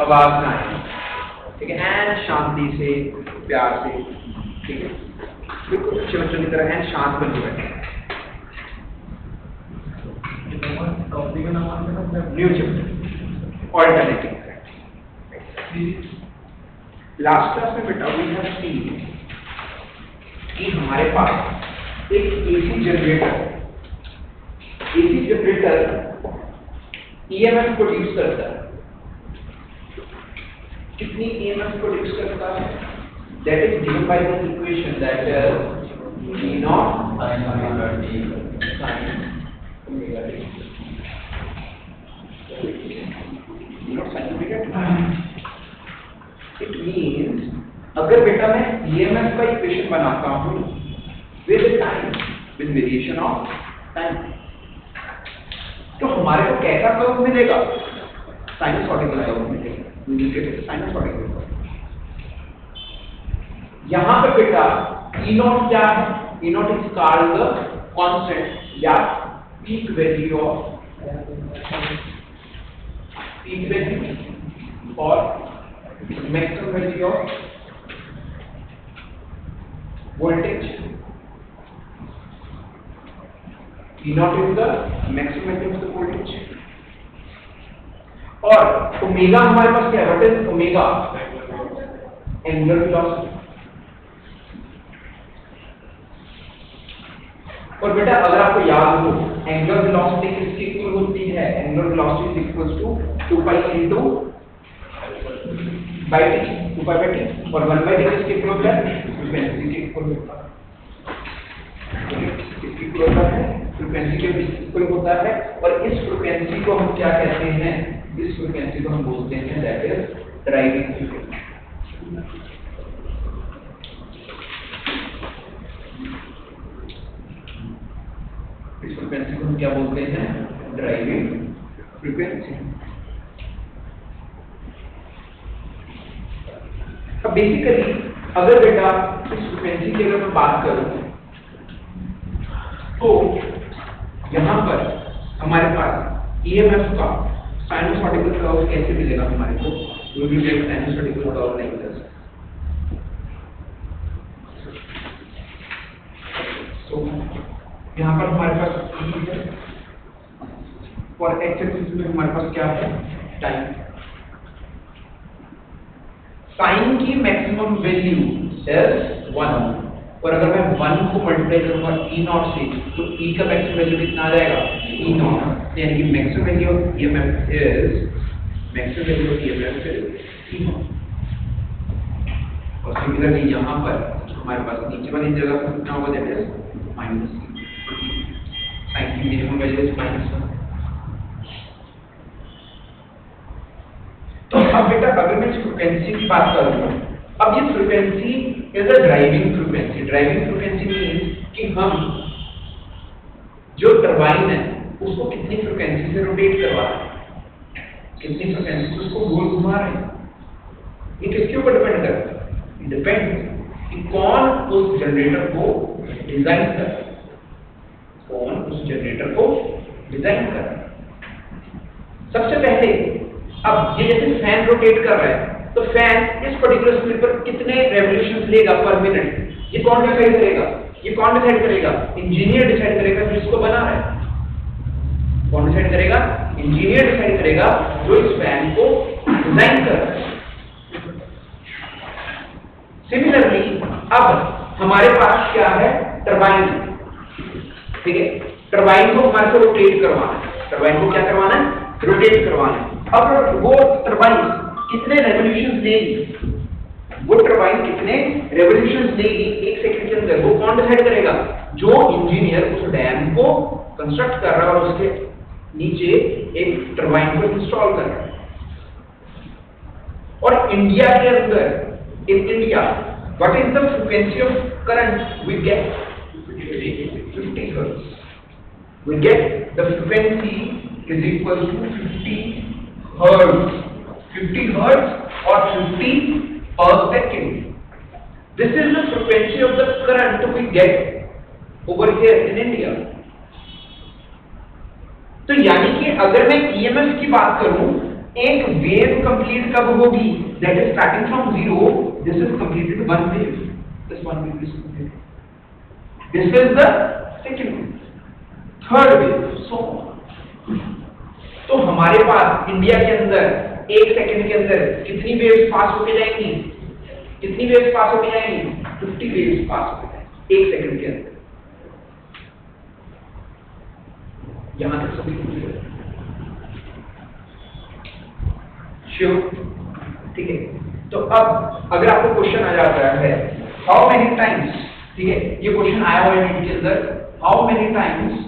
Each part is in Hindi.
आवाज ना आए, ठीक है, एंड शांति से, प्यार से, ठीक है, बिल्कुल अच्छे बच्चों की तरह एंड शांत बन के बैठे। New chapter alternative. Last class में बेटा वी हैव सीन कि हमारे पास एक एसी जनरेटर ईएमएफ प्रोड्यूस करता है। कितनी ईएमएफ प्रोड्यूस करता है? That is given by the equation that E naught sin omega t it means अगर बेटा मैं ईएमएफ का इक्वेशन बनाता हूं with time, with variation of time, तो हमारे को कैसा कर्व मिलेगा? साइनसॉइडल कर्व मिलेगा। साइनसॉइडल कर्व यहां पर बेटा E naught क्या है? E naught is called the constant या peak value or maximum value of voltage. E naught is the maximum value of the voltage. और ओमेगा हमारे पास क्या है? What is omega? Angular velocity. और बेटा अगर आपको याद हो एंगुलर वेलोसिटी किसके इक्वल होती है? Angular velocity is equal to 2 pi into by T, 2 pi by T, और 1 बाय टी किसके इक्वल होता है? फ्रीक्वेंसी के इक्वल होता है। किसके इक्वल होता है? फ्रीक्वेंसी के इक्वल होता है। और इस फ्रीक्वेंसी को हम क्या कहते हैं? इस फ्रीक्वेंसी को हम बोलते हैं दैट इज ड्राइविंग फ्रीक्वेंसी। इस फ्रीक्वेंसी को हम क्या बोलते हैं? Driving frequency. अब बेसिकली अगर बेटा इस फ्रीक्वेंसी की अगर मैं बात करूं तो यहां पर हमारे पास ईएमएफ का साइनसॉइडल कर्व कैसे मिलेगा हमारे को? We will get sinusoidal curve like this. So यहाँ पर हमारे पास E है और एक्स एक्सिस में हमारे पास क्या है? टाइम। साइन की मैक्सिमम वैल्यू इज 1 और अगर मैं 1 को मल्टीप्लाई करूंगा E naught से तो E का मैक्सिमम वैल्यू कितना आ जाएगा? E naught, यानी कि maximum value of EMF is E naught। और सिमिलरली यहाँ पर हमारे पास नीचे वाली जगह पर कितना होगा? दैट इज माइनस साइन की मिनिमम वैल्यू इज -1। तो अब बेटा अगर मैं इस फ्रीक्वेंसी की बात करूं, अब ये frequency is a driving frequency. Driving frequency means कि हम जो टरबाइन है उसको कितनी फ्रीक्वेंसी से रोटेट करवा रहे हैं, कितनी फ्रीक्वेंसी से उसको गोल घुमा रहे हैं। ये किसके ऊपर डिपेंड करता है? इट डिपेंड्स कि कौन उस जनरेटर को डिजाइन कर रहा है, कौन उस जनरेटर को डिजाइन कर रहा है। सबसे पहले अब ये जैसे फैन रोटेट कर रहा है तो फैन इस पर्टिकुलर स्पीड पर कितने रेवोल्यूशंस लेगा पर मिनट, ये कौन डिसाइड करेगा? ये कौन डिसाइड करेगा? इंजीनियर डिसाइड करेगा जो इसको बना रहा है। कौन डिसाइड करेगा? इंजीनियर डिसाइड करेगा जो इस फैन को डिजाइन कर रहा है। सिमिलरली अब हमारे पास क्या है? टरबाइन, ठीक है। टरबाइन को हमारे को रोटेट करवाना है। टरबाइन को क्या करवाना है? रोटेट करवाना है। अब वो टरबाइन कितने रेवोल्यूशंस देगी? वो टरबाइन कितने रेवोल्यूशंस देगी एक सेकंड के अंदर, वो कौन डिसाइड करेगा? जो इंजीनियर उस डैम को कंस्ट्रक्ट कर रहा है और उसके नीचे एक टरबाइन को इंस्टॉल कर रहा है। और इंडिया के अंदर, in India, what is the frequency of current we get? 50 hertz. We get the frequency is equal to 50 hertz. 50 hertz or 50 per second. This is the frequency of the current we get over here in India. तो यानी कि अगर मैं EMF की बात करूं एक वेव कंप्लीट कब होगी? That is starting from 0, this is completed one wave, this one wave is completed, this is the second wave, third wave, so तो हमारे पास इंडिया के अंदर एक सेकंड के अंदर कितनी वेव्स पास होके जाएंगी? कितनी वेव्स पास होके जाएंगी? 50 वेव्स पास होके जाएंगी एक सेकंड के अंदर। यहां तक सभी श्योर? ठीक है। तो अब अगर आपको क्वेश्चन आ जाता है हाउ मेनी टाइम्स, ठीक है, ये क्वेश्चन आया हुआ है नीट के अंदर, how many times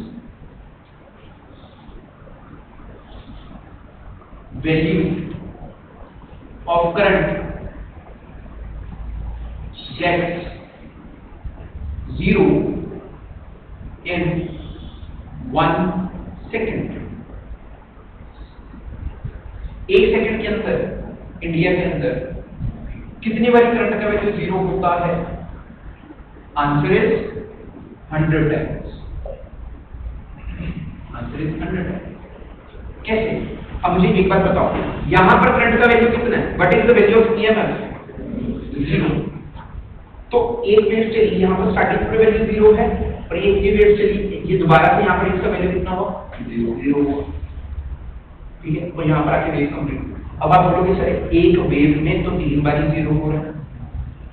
value of current gets 0 in 1 second। एक सेकंड के अंदर इंडिया के अंदर कितनी बार करंट का वैल्यू 0 होता है? Answer is 100 times. Answer is 100 times. कैसे? अब मुझे एक बात बताओ, यहां पर करंट का वैल्यू कितना है? What is the value of EMF? 0। तो एक वेव चली, यहां पर स्टार्टिंग पर वैल्यू 0 है, और ये वेव चली, ये दोबारा से यहां पर इसका वैल्यू कितना होगा? 0 होगा। ठीक है, और यहां पर आके वेव कंप्लीट। अब आप बोलोगे सर एक वेव में तो 3 बार 0 हो रहा है,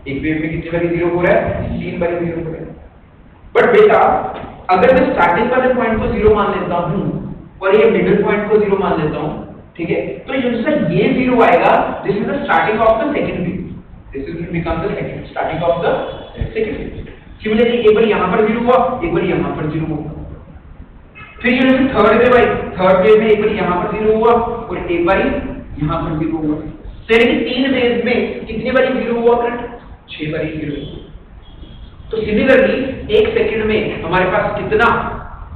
एक वेव में कितनी बार 0 हो रहा है? 3 बार 0 हो रहा है। बट बेटा अगर मैं स्टार्टिंग वाले पॉइंट को 0 मान लेता हूं और ये मिडिल पॉइंट को 0 मान लेता हूं, ठीक है, तो ये 0 आएगा, this is the starting of the second wave, this is become the second starting of the second wave. Similarly एक बार यहां पर 0 हुआ, एक बार यहां पर 0 हुआ, फिर ये थर्ड वेव आई, थर्ड वेव में एक बार यहां पर 0 हुआ और एक बार यहां पर 0 हुआ। तो यानी 3 वेव में कितनी बार 0 हुआ करंट? 6 बार 0। तो सिमिलरली एक सेकंड में हमारे पास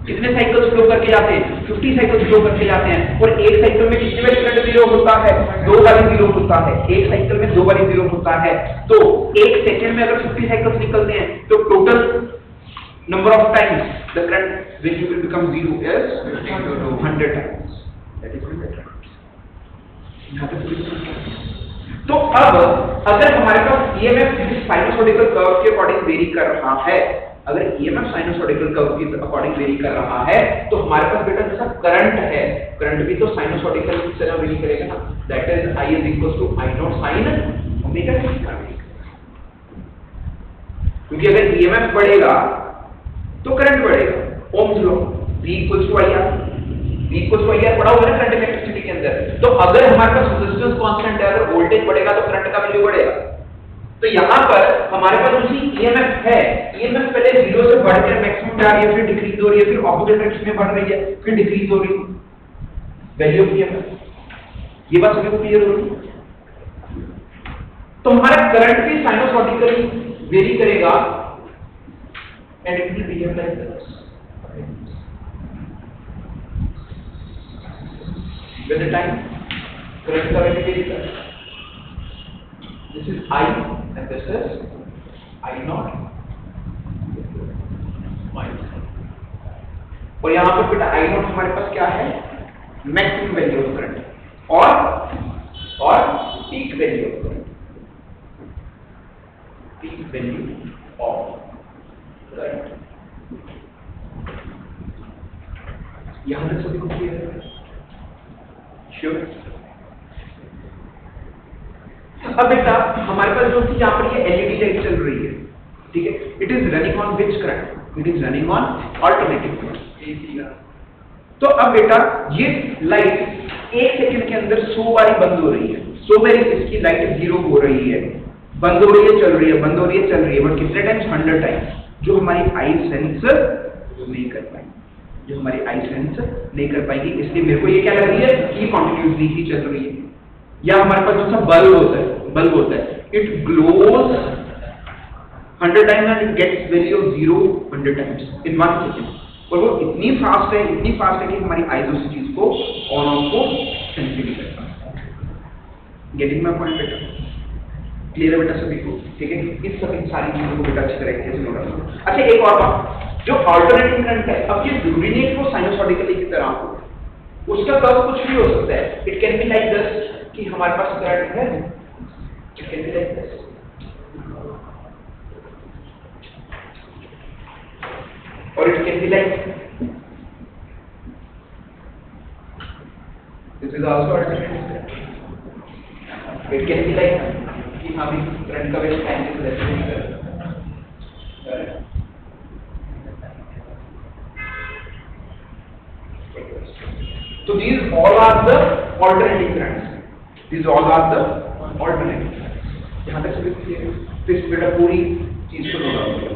कितने साइकिल्स फ्लो करके जाते हैं? 50 साइकिल्स फ्लो करके जाते हैं, और एक साइकिल में कितनी बार करंट 0 होता है? 2 बार 0 होता है। एक साइकिल में 2 बार 0 होता है। तो एक सेकंड में अगर 50 साइकिल्स निकलते हैं तो total number of times the current when you will become 0 is 100 times, that is 100 times. तो अब अगर हमारे पास ईएमएफ साइनसोइडल कर्व के अकॉर्डिंग वेरी कर रहा है, अगर ईएमएफ साइनसोइडल कर्व के अकॉर्डिंग वेरी कर रहा है, तो हमारे पास बेटा जैसा करंट है, करंट भी तो साइनसोइडल की तरह वेरी करेगा ना, that is I is equals to I naught sin omega t। क्योंकि अगर ईएमएफ बढ़ेगा तो करंट बढ़ेगा, Ohm's law V equals to IR, V equals to IR पढ़ा होगा ना करंट इलेक्ट्रिसिटी के अंदर। तो अगर हमारे पास रेजिस्टेंस कांस्टेंट है, अगर वोल्टेज बढ़ेगा तो करंट का वैल्यू बढ़ेगा। तो यहाँ पर हमारे पास जो ईएमएफ है, ईएमएफ पहले 0 से बढ़कर मैक्सिमम जा रही है, फिर डिक्रीज हो रही है, फिर ऑपोजिट डायरेक्शन में बढ़ रही है, फिर डिक्रीज हो रही है वैल्यू ऑफ ईएमएफ। ये बात सभी को क्लियर हो रही है? तो हमारा करंट भी साइनसॉइडली वेरी करेगा and it will behave like this with the time. Current का वैल्यू वेरी करेगा, this is I and this is I naught minus। और यहाँ पर बेटा I naught हमारे पास क्या है? मैक्सिमम वैल्यू ऑफ करंट और peak value of current, peak value of current. यहाँ तक सभी को क्लियर है? श्योर? अब बेटा हमारे पास जो यहाँ पर ये एलईडी लाइट चल रही है, ठीक है, it is running on which current? It is running on alternating current. तो अब बेटा ये लाइट एक सेकंड के अंदर 100 बारी बंद हो रही है, 100 बारी इसकी लाइट 0 हो रही है, बंद हो रही है, चल रही है, बंद हो रही है, चल रही है, बट कितने टाइम्स? 100 टाइम्स, जो हमारी आई सेंस नहीं कर पाएगी, जो हमारी आई सेंस नहीं कर पाएगी। इसलिए मेरे को ये क्या लग रही है कि कंटिन्यूअसली ही चल रही है। या हमारे पास जो सा बल्ब होता है, it glows 100 times and it gets value of 0 100 times in 1 second, और वो इतनी फास्ट है कि हमारी आईज उस चीज को ऑन ऑफ को सेंस नहीं करता। गेटिंग माय पॉइंट बेटा? क्लियर है बेटा सभी को? ठीक है, इस सारी चीजों को बेटा अच्छी तरीके से नोट रखना। अच्छा एक और बात, जो अल्टरनेटिंग करंट है, अब ये जरूरी नहीं है कि वो साइनसॉइडली की तरह हो, उसका कर्व कुछ भी हो सकता है। It can be like this कि हमारे पास करंट है, it can be like this, और it can be like this is also alternative. It can be like कि हम इस करंट का वेव टाइम से रेस्पॉन्ड कर रहे हैं। So these all are the alternating currents. These all are the alternating currents. यहाँ तक सभी क्लियर है? तो इस बेटा पूरी चीज को नोट डाउन करो।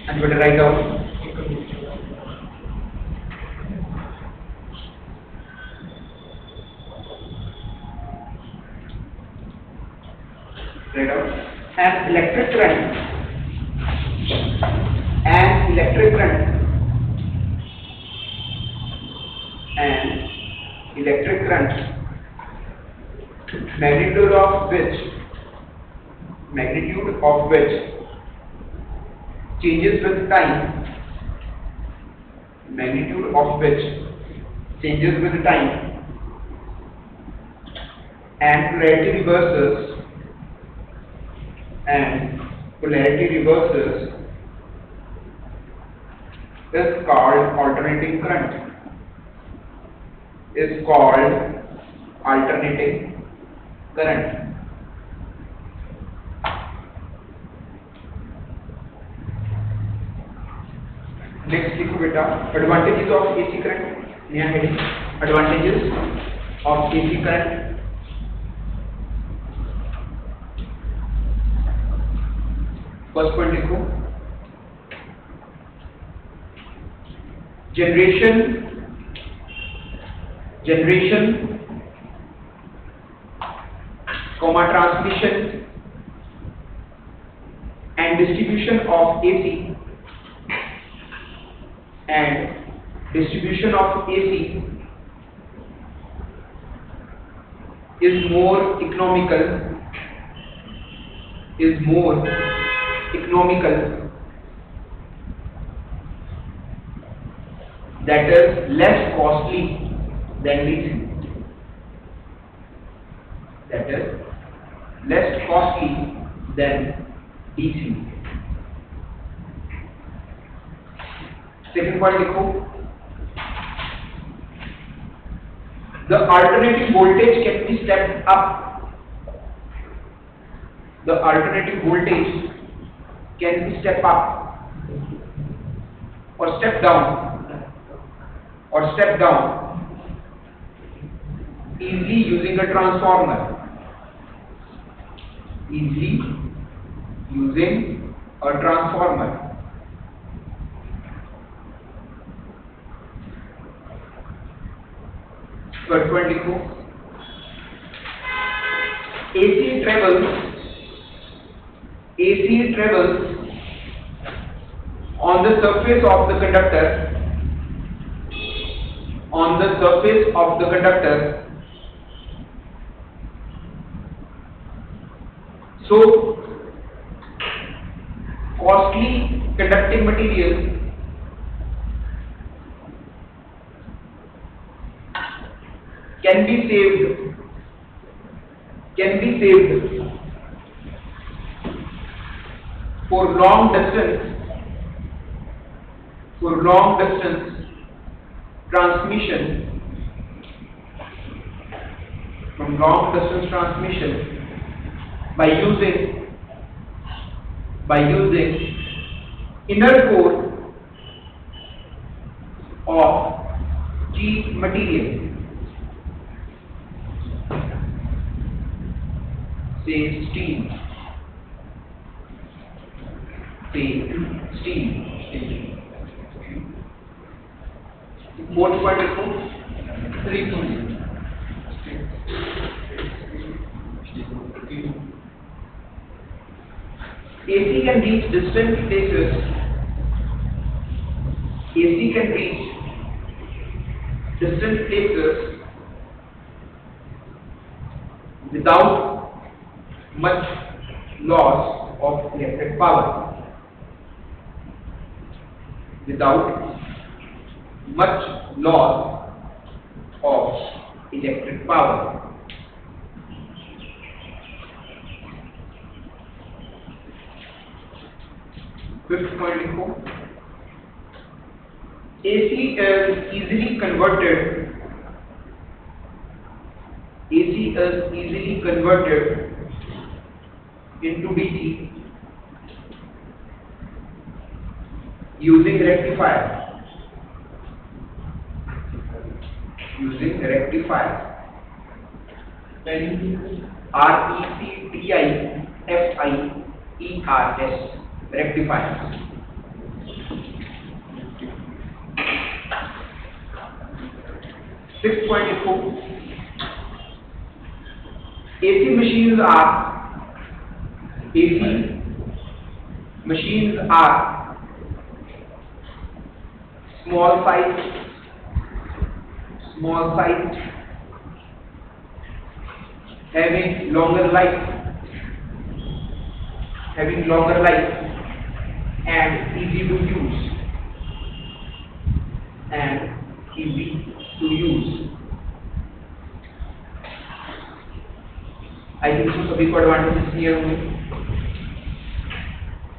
And you better write down. Write down. An electric current. An electric current. And electric current, magnitude of which changes with time, magnitude of which changes with time, and polarity reverses is called alternating current. Is called alternating current. Next लिखो बेटा, advantages of AC current. नया heading, advantages of AC current. First point लिखो, generation, transmission and distribution of AC is more economical, that is less costly than DC. That is less costly than DC. Second point लिखो, the alternating voltage can be stepped up. The alternating voltage can be stepped up or stepped down easily using a transformer. Third point लिखो, AC travels on the surface of the conductor, so costly conducting material can be saved for long distance transmission, by using inner core of cheap material, say steel. Fourth point लिखो, AC can reach distant places. Without much loss of electric power. Fifth point लिखो, AC is easily converted into DC using rectifier. Rectifiers. Sixth point लिखो, AC machines are small sized having longer life, and easy to use, I think तो सभी को एडवांटेजेस क्लियर होंगे।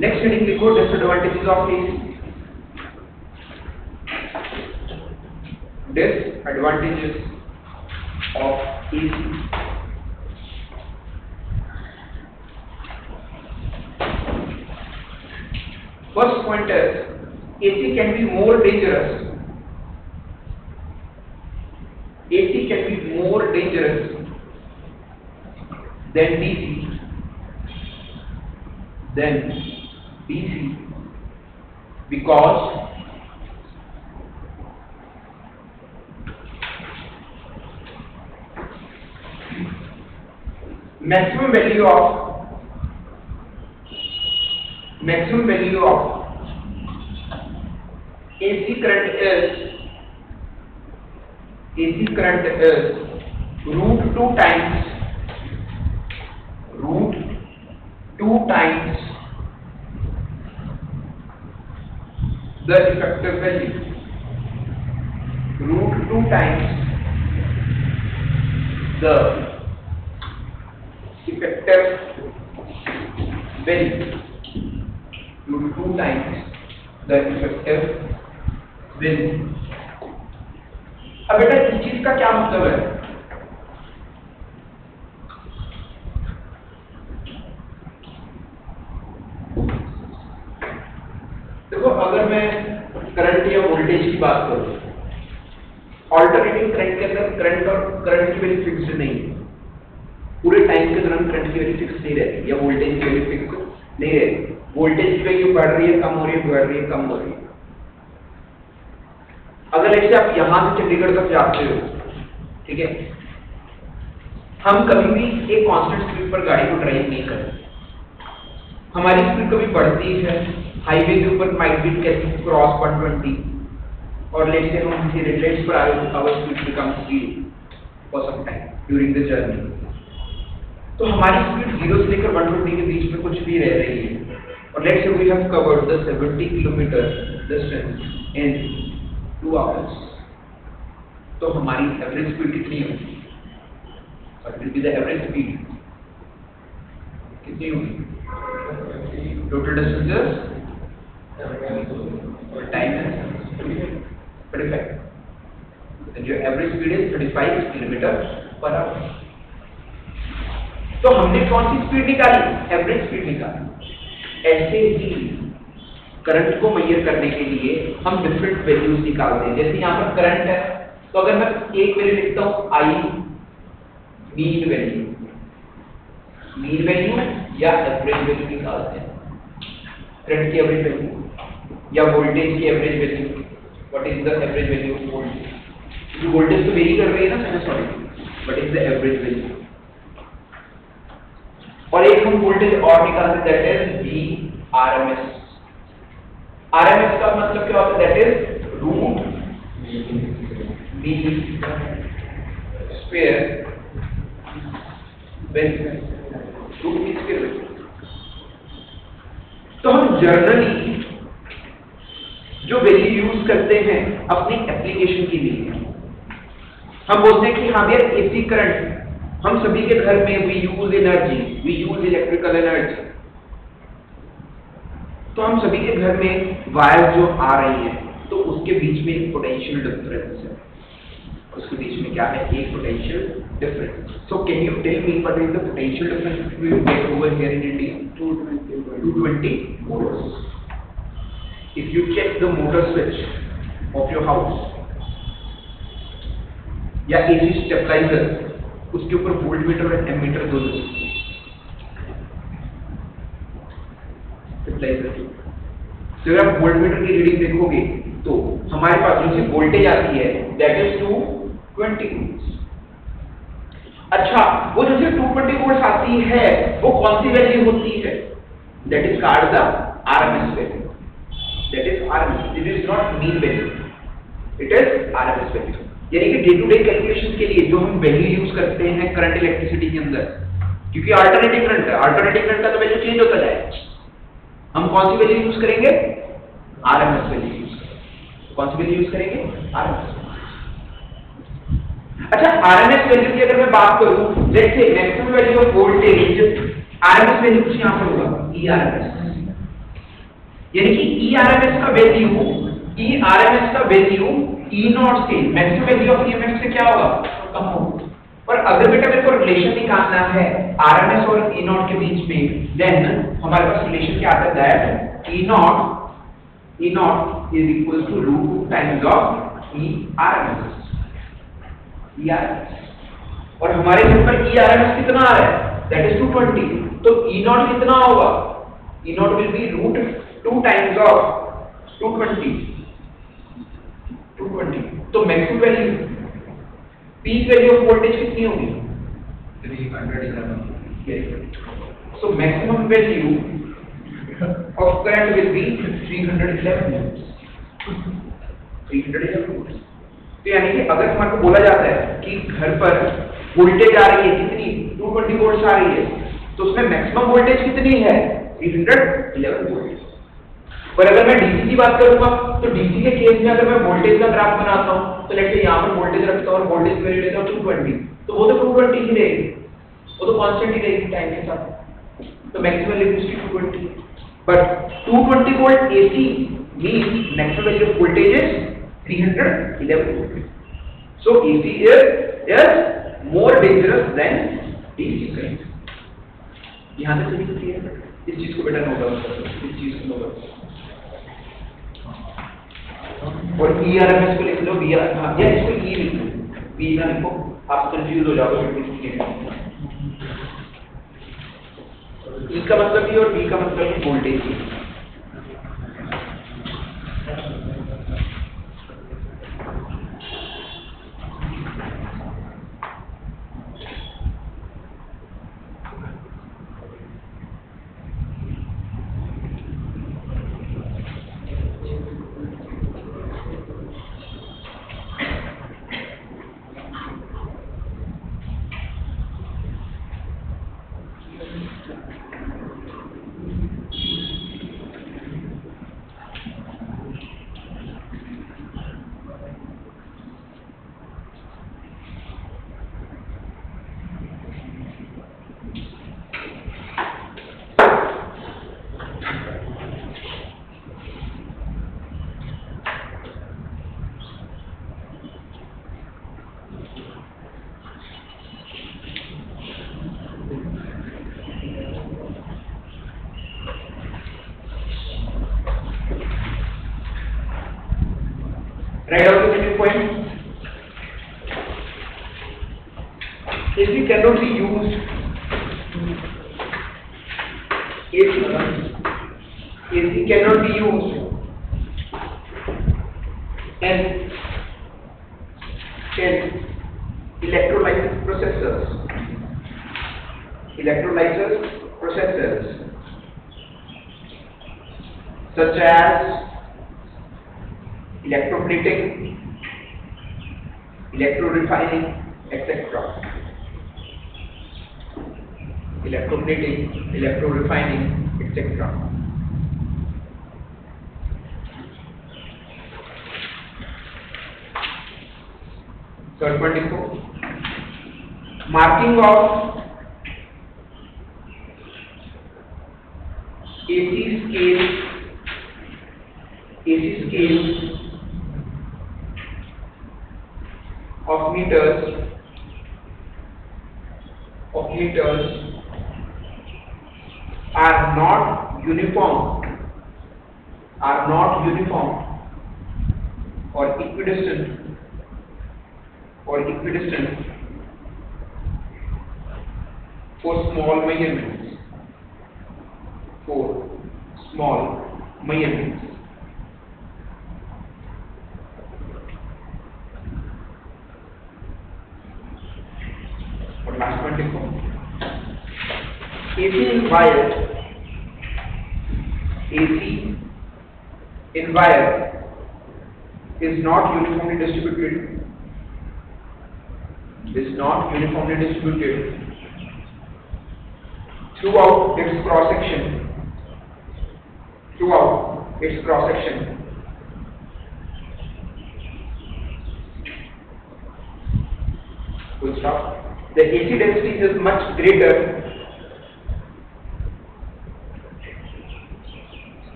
नेक्स्ट हेडिंग लिखो, disadvantages of AC. Disadvantages of AC. First point is AC can be more dangerous. AC can be more dangerous than DC because maximum value of AC current is root 2 times the effective value. Root 2 times the effective value. Root 2 times the effective value. अब बेटा इस चीज का क्या मतलब है? देखो, अगर मैं करंट या वोल्टेज की बात करूं, ऑल्टरनेटिंग करंट के अंदर करंट की वैल्यू फिक्स्ड नहीं है। पूरे टाइम के दौरान करंट की वैल्यू फिक्स नहीं रहती या वोल्टेज की वैल्यू फिक्स नहीं रहती। वोल्टेज की वैल्यू बढ़ रही है, कम हो रही है, बढ़ रही है, कम हो रही है। अगर ऐसे आप यहां से चंडीगढ़ तक जाते हो, ठीक है, हम कभी भी एक कांस्टेंट स्पीड पर गाड़ी को ड्राइव नहीं करते। हमारी स्पीड कभी बढ़ती है, हाईवे के ऊपर माइट बी कैसे क्रॉस 120 और लेट्स से हम किसी रेड लाइट्स पर आ रहे हो, our speed become speed for some time during the journey. तो हमारी स्पीड 0 से लेकर 120 के बीच में कुछ भी रह रही है, और let's say we have covered the 70 kilometre distance in 2 hours, तो हमारी एवरेज स्पीड कितनी होगी? What will be the average speed? कितनी होगी? Total distances time is 35. Then your average speed is 35 km/h. तो हमने कौन सी स्पीड निकाली? एवरेज स्पीड निकाली। ऐसे ही करंट को मेजर करने के लिए हम डिफरेंट वैल्यूज निकालते हैं। जैसे यहाँ पर करंट है, तो अगर मैं एक वैल्यू लिखता हूँ आई मीन वैल्यू या एवरेज वैल्यू निकालते हैं। करंट की एवरेज वैल्यू या वोल्टेज की average value. What is the average value of voltage? Voltage तो वेरी कर रही है ना sinusoid, what is the average value? और एक हम वोल्टेज और निकालते हैं, that is V RMS. RMS का मतलब क्या होता है? That is root mean square value, root mean square value. तो हम जनरली जो वैल्यू यूज करते हैं अपनी एप्लीकेशन के लिए, हम बोलते हैं कि हाँ भैया एसी करंट, हम सभी के घर में we use energy, we use electrical energy. तो हम सभी के घर में वायर जो आ रही है, तो उसके बीच में एक पोटेंशियल डिफरेंस है। उसके बीच में क्या है? एक potential difference. So can you tell me what is the potential difference between get over here in India? 220 volts. If you check the motor switch of your house या AC स्टेबलाइजर, उसके ऊपर वोल्टमीटर और एमीटर दोनों स्टेबलाइजर। तो अगर आप वोल्टमीटर की रीडिंग देखोगे तो हमारे पास जो सी वोल्टेज आती है दैट इज 220 volts। अच्छा, वो जैसे 220 volts आती है, वो कौन सी वैल्यू होती है? That is called the RMS value. That is RMS, it is not mean value, it is RMS value. यानी कि डे टू डे कैलकुलेशन के लिए जो हम वैल्यू यूज करते हैं करंट इलेक्ट्रिसिटी के अंदर, क्योंकि अल्टरनेटिव करंट है, अल्टरनेटिव करंट का तो वैल्यू चेंज होता जाए, हम कौन सी वैल्यू यूज करेंगे? आरएमएस वैल्यू यूज करेंगे। कौन सी वैल्यू यूज करेंगे? आरएमएस। अच्छा, आरएमएस वैल्यू की अगर मैं बात करूं, let's say maximum value of voltage, RMS value कुछ यहां पर होगा, ईआरएमएस, यानी कि ईआरएमएस का वैल्यू ई नॉट से मैक्सिमम वैल्यू ऑफ ईएमएफ से क्या होगा? कम होगा। पर अगर बेटा मेरे को रिलेशन निकालना है आरएमएस और ई नॉट के बीच में, देन हमारे पास रिलेशन क्या आता है? That E not is equal to root times of E RMS. और हमारे यहाँ पर ई आरएमएस कितना आ रहा है? That is 220। तो ई नॉट कितना होगा? E naught will be root 2 times of 220। तो maximum value, peak value of voltage कितनी होगी? 311। So maximum value of current will be 311 volts. तो यानी कि अगर हमारे को बोला जाता है कि घर पर वोल्टेज आ रही है कितनी? 220 वोल्ट्स आ रही है, तो उसमें मैक्सिमम वोल्टेज कितनी है? 311 वोल्ट। पर अगर मैं डीसी की बात करूंगा, तो डीसी के केस में अगर मैं वोल्टेज का ग्राफ बनाता हूं, तो लेट्स से यहां पर वोल्टेज रखता हूं और वोल्टेज वैल्यू लेता हूं 220, तो वो तो 220 ही रहेगी, वो तो कांस्टेंट ही रहेगी टाइम के साथ। तो maximum value 220, but 220 volt AC means maximum value of voltage is 311 volt. So AC is more dangerous than DC current. यहाँ तक सभी क्लियर है? इस चीज को बेटा नोट डाउन करो, इस चीज को नोट डाउन। और ERMS को लिख लो, हाँ, या इसको E लिख लो, B ना लिखो, आप कंफ्यूज हो जाओगे। E का मतलब भी और B का मतलब भी voltage he. Write out the second point. AC cannot be used. AC cannot be used in electrolysis processors. Such as electroplating, electrorefining, etc. Electroplating, electrorefining, etc. Third point देखो, marking of AC scale of meters are not uniform or equidistant for small measurements. और लास्ट पॉइंट देखो, AC in wire is not uniformly distributed is not uniformly distributed throughout its cross section. Throughout its cross section. Full stop. The AC density is much greater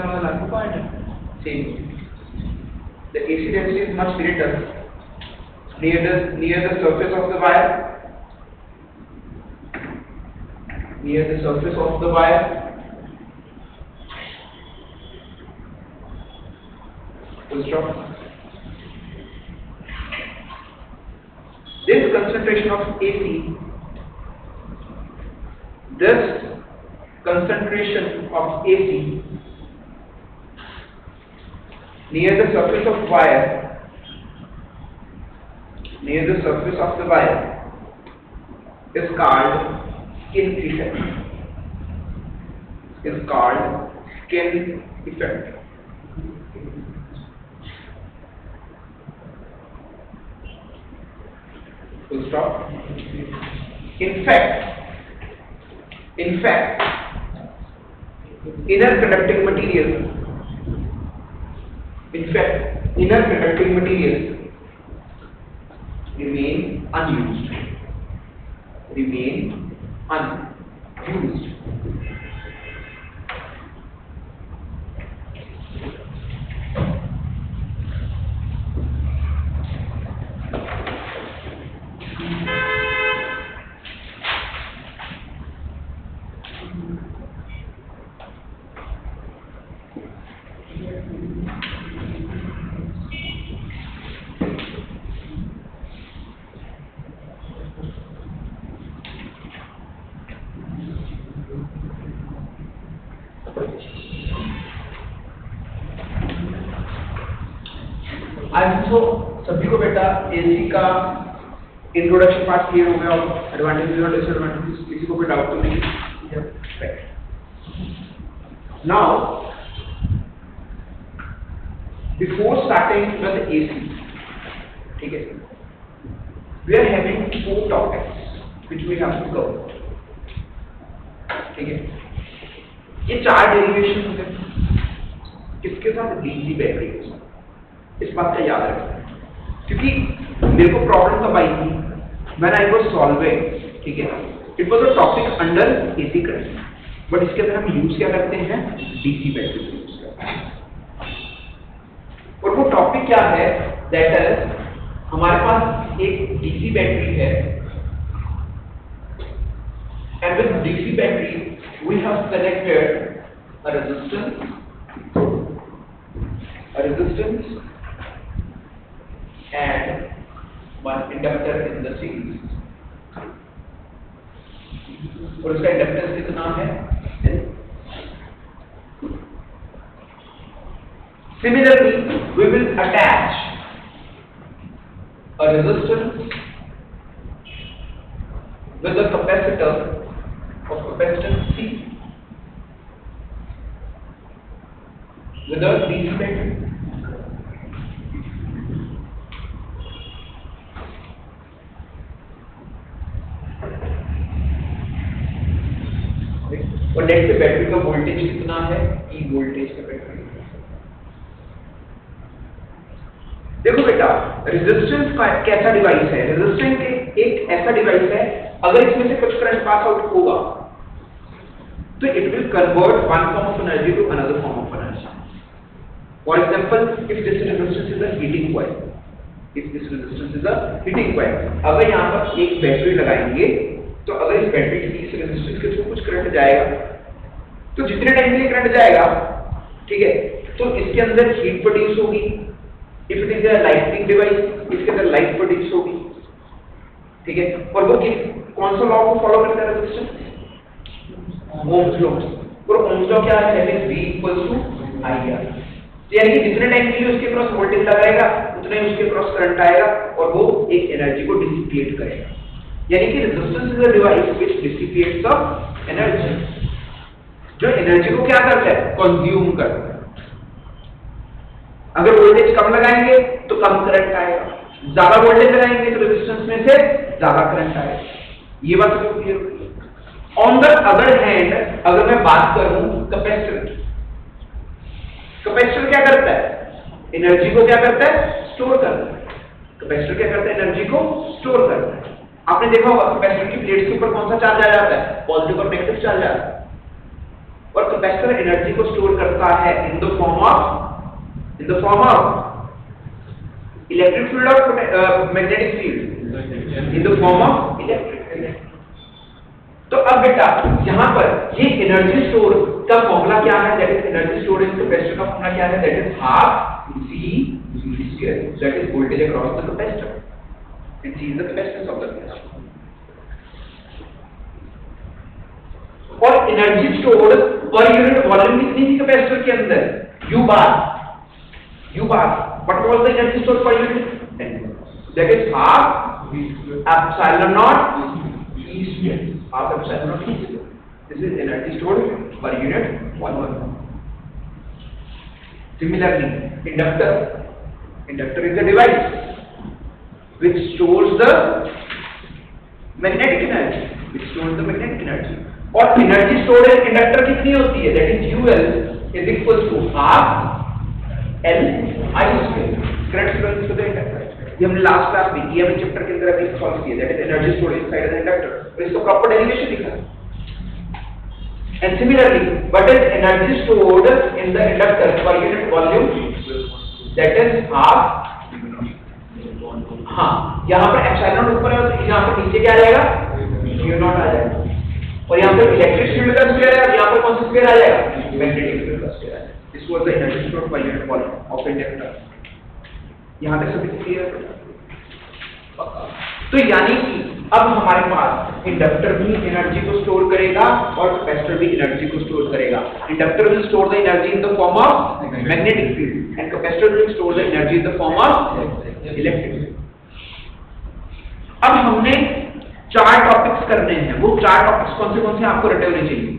वाला point same. The AC density is much greater near the surface of the wire. Near the surface of the wire. Full stop. This concentration of AC, near the surface of the wire is called skin effect. Full stop. In fact, inner conducting materials remain unused. सभी को बेटा एसी का इंट्रोडक्शन पार्ट क्लियर हो गया और एडवांटेजेस और डिसएडवांटेजेस किसी को भी डाउट तो नहीं है. Now before starting with AC, ठीक है, we are having 4 topics which we have to cover. ठीक है, ये 4 डेरिवेशन होते हैं. किसके साथ? डीसी बैटरी के साथ. इस बात का याद रखना, क्योंकि मेरे को प्रॉब्लम तब आई थी व्हेन आई वाज सॉल्विंग. ठीक है, it was a topic under AC current, but इसके अंदर हम यूज क्या करते हैं? डीसी बैटरी यूज करते हैं. और वो टॉपिक क्या है? दैट इज, हमारे पास एक डीसी बैटरी है and with DC battery we have connected a resistance and one inductor in the series. और उसका इंडक्टेंस कितना है? Similarly, we will attach a resistance with a capacitor of capacitance C with a DC battery. और लेट से बैटरी का वोल्टेज कितना है? ई वोल्टेज का बैटरी. देखो बेटा, रेजिस्टेंस का कैसा डिवाइस है? रेजिस्टेंस एक ऐसा डिवाइस है, अगर इसमें से कुछ करंट पास आउट होगा तो it will convert one form of energy to another form of energy. For example, if this resistance is a heating coil, अगर यहाँ पर एक बैटरी लगाएंगे तो अगर इस बैटरी के इस रेजिस्टेंस के थ्रू कुछ करंट जाएगा तो जितने टाइम के लिए करंट जाएगा, ठीक है, तो इसके अंदर हीट प्रोड्यूस होगी. If it is a lightning device, इसके अंदर लाइट प्रोड्यूस होगी. ठीक है, और वो कौन सा लॉ को फॉलो करता है? Resistance Ohm's law. और ओम्स लॉ क्या है? V = IR. यानी कि जितने टाइम के लिए उसके क्रॉस वोल्टेज लगाएगा उतने ही उसके क्रॉस करंट आएगा और वो एक एनर्जी को डिसिपेट करेगा. यानी कि resistance is a device which dissipates the energy, जो एनर्जी को क्या करता है? कंज्यूम करता है. अगर वोल्टेज कम लगाएंगे तो कम करंट आएगा, ज्यादा वोल्टेज लगाएंगे तो रेजिस्टेंस में से ज्यादा करंट आएगा। ये बात तो क्लियर होगी। ऑन द अदर हैंड अगर मैं बात करूं कैपेसिटर, कैपेसिटर क्या करता है? एनर्जी को क्या करता है? स्टोर करता है। कैपेसिटर क्या करता है? एनर्जी को स्टोर करता है। आपने देखा होगा कैपेसिटर की प्लेट के ऊपर कौन सा चार्ज आ जाता है? पॉजिटिव और नेगेटिव चार्ज आ जाता है। और कैपेसिटर एनर्जी को स्टोर करता है in the form of electric field और magnetic field, in the form of electric field. तो अब बेटा यहां पर ये एनर्जी स्टोर का फॉर्मूला क्या है? That is energy store in capacitor का फॉर्मूला क्या है? That is half C square, that is voltage across the capacitor, and C is the capacitance of the capacitor. और energy stored per unit volume कितनी थी कैपेसिटर के अंदर? U bar. What was the energy stored per unit? That is half epsilon naught E square, half epsilon naught E square. This is energy stored per unit volume. Similarly, inductor is a device which stores the magnetic energy. और energy stored in inductor कितनी होती है? That is UL is equals to half L I square. Correct solution to the inductor. ये हमने लास्ट क्लास में EMI चैप्टर के अंदर अभी सॉल्व किया, that is energy stored inside the inductor, और इसको प्रॉपर डेरिवेशन लिखा है। And similarly what is energy stored in the inductor पर unit volume? That is half, हाँ यहां पर एप्सिलॉन ऊपर है तो यहां पर नीचे क्या आ जाएगा? म्यू नॉट आ जाएगा, और यहां पर इलेक्ट्रिक फील्ड का स्क्वायर है, यहां पर कौन सा स्क्वायर आ जाएगा? मैग्नेटिक फील्ड का स्क्वायर आ जाएगा। This was the energy stored per unit volume of inductor. यहां तक सभी क्लियर है? तो यानी कि अब हमारे पास इंडक्टर भी एनर्जी को स्टोर करेगा और कैपेसिटर भी एनर्जी को स्टोर करेगा। Inductor will store the energy in the form of magnetic field and capacitor will store the energy in the form of electric field. अब हमने 4 टॉपिक्स करने हैं। वो 4 टॉपिक्स कौन से आपको रटे होने चाहिए?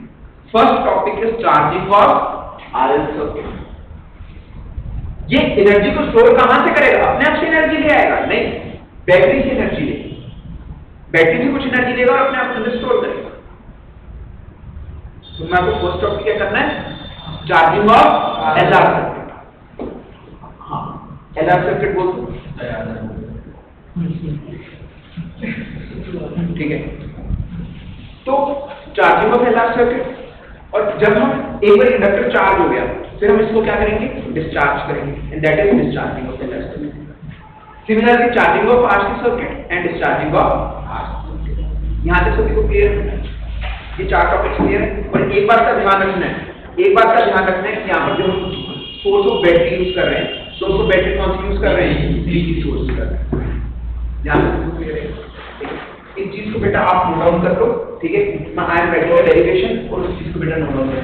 First topic is charging of RL circuit. ये एनर्जी को स्टोर कहां से करेगा? अपने आप से एनर्जी ले आएगा? नहीं, बैटरी से एनर्जी लेगा। बैटरी से कुछ एनर्जी लेगा और अपने आप से स्टोर करेगा। तो मैं आपको फर्स्ट टॉपिक क्या करना है? Charging of LR circuit. हाँ, एलआर सर्किट बोल दो, ठीक है। तो चार्जिंग ऑफ एलआर सर्किट, और जब हम एक बार इंडक्टर चार्ज हो गया फिर हम इसको क्या करेंगे? डिस्चार्ज करेंगे, and that is discharging of LR circuit. Similarly charging of RC circuit and discharging of RC circuit. यहां तक सभी को क्लियर है? ये 4 टॉपिक्स क्लियर है। और एक बात का ध्यान रखना है, कि यहां पर जो हम सोर्स ऑफ बैटरी यूज कर रहे हैं, सोर्स ऑफ बैटरी कौन सी यूज कर रहे हैं? डीसी सोर्स कर रहे हैं। यहां तक क्लियर है? इस चीज को बेटा आप नोट डाउन कर लो, ठीक है? मैं I am writing the derivation, और उस चीज को बेटा नोट डाउन कर लो।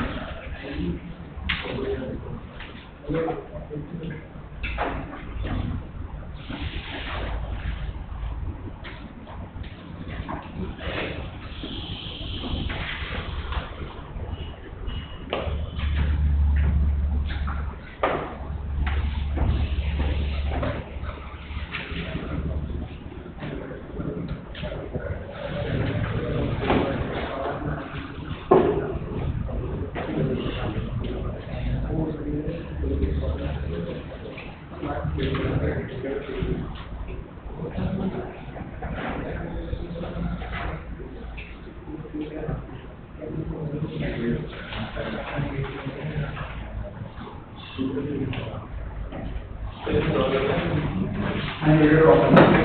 I